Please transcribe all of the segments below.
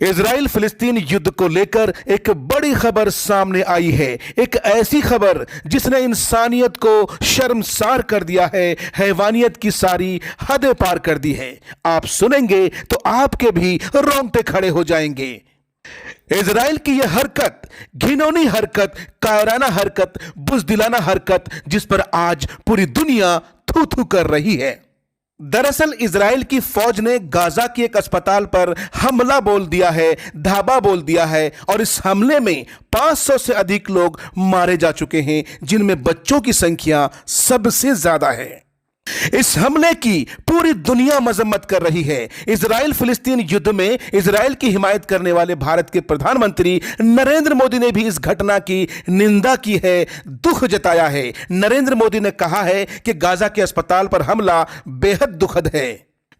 Israel फिलिस्तीन युद्ध को लेकर एक बड़ी खबर सामने आई है। एक ऐसी खबर जिसने इंसानियत को शर्मसार कर दिया है, हैवानियत की सारी हदें पार कर दी है। आप सुनेंगे तो आपके भी रोंगटे खड़े हो जाएंगे। इजराइल की यह हरकत, घिनौनी हरकत, कायराना हरकत, बुज़दिलाना हरकत, जिस पर आज पूरी दुनिया थू थू कर रही है। दरअसल इजराइल की फौज ने गाजा के एक अस्पताल पर हमला बोल दिया है, धावा बोल दिया है, और इस हमले में 500 से अधिक लोग मारे जा चुके हैं, जिनमें बच्चों की संख्या सबसे ज्यादा है। इस हमले की पूरी दुनिया मजम्मत कर रही है। इजराइल फिलिस्तीन युद्ध में इजराइल की हिमायत करने वाले भारत के प्रधानमंत्री नरेंद्र मोदी ने भी इस घटना की निंदा की है, दुख जताया है। नरेंद्र मोदी ने कहा है कि गाजा के अस्पताल पर हमला बेहद दुखद है।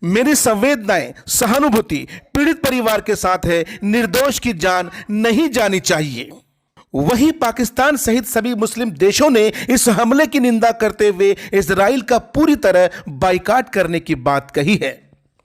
मेरी संवेदनाएं, सहानुभूति पीड़ित परिवार के साथ है। निर्दोष की जान नहीं जानी चाहिए। वहीं पाकिस्तान सहित सभी मुस्लिम देशों ने इस हमले की निंदा करते हुए इजराइल का पूरी तरह बाइकाट करने की बात कही है।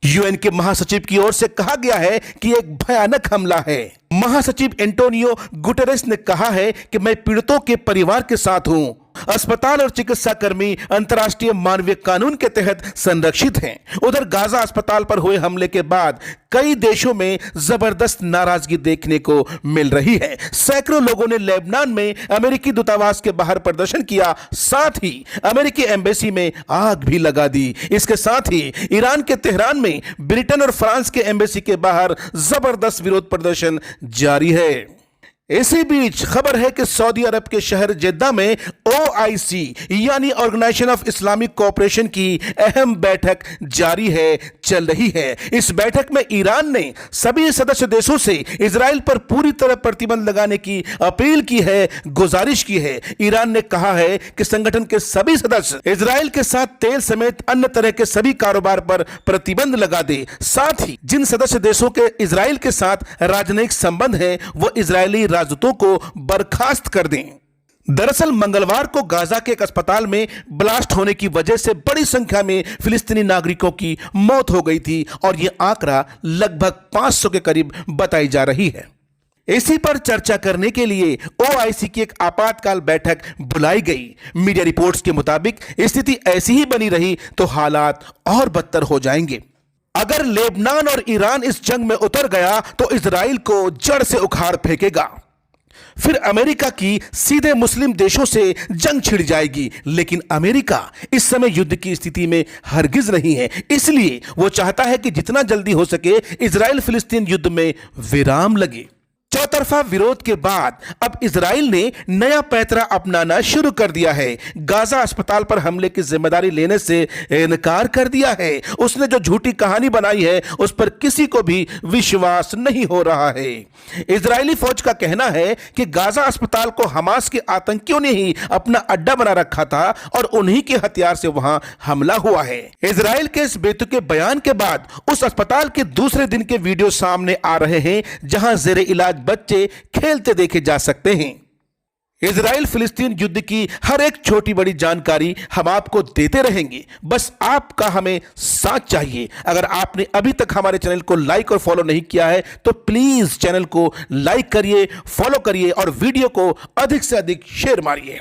यूएन के महासचिव की ओर से कहा गया है कि एक भयानक हमला है। महासचिव एंटोनियो गुटेरेस ने कहा है कि मैं पीड़ितों के परिवार के साथ हूं। अस्पताल और चिकित्सा कर्मी अंतर्राष्ट्रीय मानवीय कानून के तहत संरक्षित हैं। उधर गाजा अस्पताल पर हुए हमले के बाद कई देशों में जबरदस्त नाराजगी देखने को मिल रही है। सैकड़ों लोगों ने लेबनान में अमेरिकी दूतावास के बाहर प्रदर्शन किया, साथ ही अमेरिकी एम्बेसी में आग भी लगा दी। इसके साथ ही ईरान के तेहरान में ब्रिटेन और फ्रांस के एम्बेसी के बाहर जबरदस्त विरोध प्रदर्शन जारी है। इसी बीच खबर है कि सऊदी अरब के शहर जेद्दा में OIC यानी ऑर्गेनाइजेशन ऑफ इस्लामिक कोऑपरेशन की अहम बैठक जारी है, चल रही है। इस बैठक में ईरान ने सभी सदस्य देशों से इजराइल पर पूरी तरह प्रतिबंध लगाने की अपील की है, गुजारिश की है। ईरान ने कहा है कि संगठन के सभी सदस्य इजराइल के साथ तेल समेत अन्य तरह के सभी कारोबार पर प्रतिबंध लगा दे। साथ ही जिन सदस्य देशों के इजराइल के साथ राजनयिक संबंध है वो इजरायली राजदूतों को बर्खास्त कर दें। दरअसल मंगलवार को गाजा के एक अस्पताल में ब्लास्ट होने की वजह से बड़ी संख्या में फिलिस्तीनी नागरिकों की मौत हो गई थी और यह आंकड़ा लगभग 500 के करीब बताई जा रही है। इसी पर चर्चा करने के लिए OIC की एक आपातकाल बैठक बुलाई गई। मीडिया रिपोर्ट्स के मुताबिक स्थिति ऐसी ही बनी रही तो हालात और बदतर हो जाएंगे। अगर लेबनान और ईरान इस जंग में उतर गया तो इजराइल को जड़ से उखाड़ फेंकेगा। फिर अमेरिका की सीधे मुस्लिम देशों से जंग छिड़ जाएगी। लेकिन अमेरिका इस समय युद्ध की स्थिति में हरगिज नहीं है, इसलिए वो चाहता है कि जितना जल्दी हो सके इजराइल फिलिस्तीन युद्ध में विराम लगे। चौतरफा विरोध के बाद अब इजराइल ने नया पैंतरा अपनाना शुरू कर दिया है। गाजा अस्पताल पर हमले की जिम्मेदारी लेने से इनकार कर दिया है। उसने जो झूठी कहानी बनाई है उस पर किसी को भी विश्वास नहीं हो रहा है। इजरायली फौज का कहना है कि गाजा अस्पताल को हमास के आतंकियों ने ही अपना अड्डा बना रखा था और उन्हीं के हथियार से वहां हमला हुआ है। इजराइल के इस बेतुके बयान के बाद उस अस्पताल के दूसरे दिन के वीडियो सामने आ रहे हैं जहां जेरे इलाज बच्चे खेलते देखे जा सकते हैं। इजराइल फिलिस्तीन युद्ध की हर एक छोटी बड़ी जानकारी हम आपको देते रहेंगे, बस आपका हमें साथ चाहिए। अगर आपने अभी तक हमारे चैनल को लाइक और फॉलो नहीं किया है तो प्लीज चैनल को लाइक करिए, फॉलो करिए और वीडियो को अधिक से अधिक शेयर मारिए।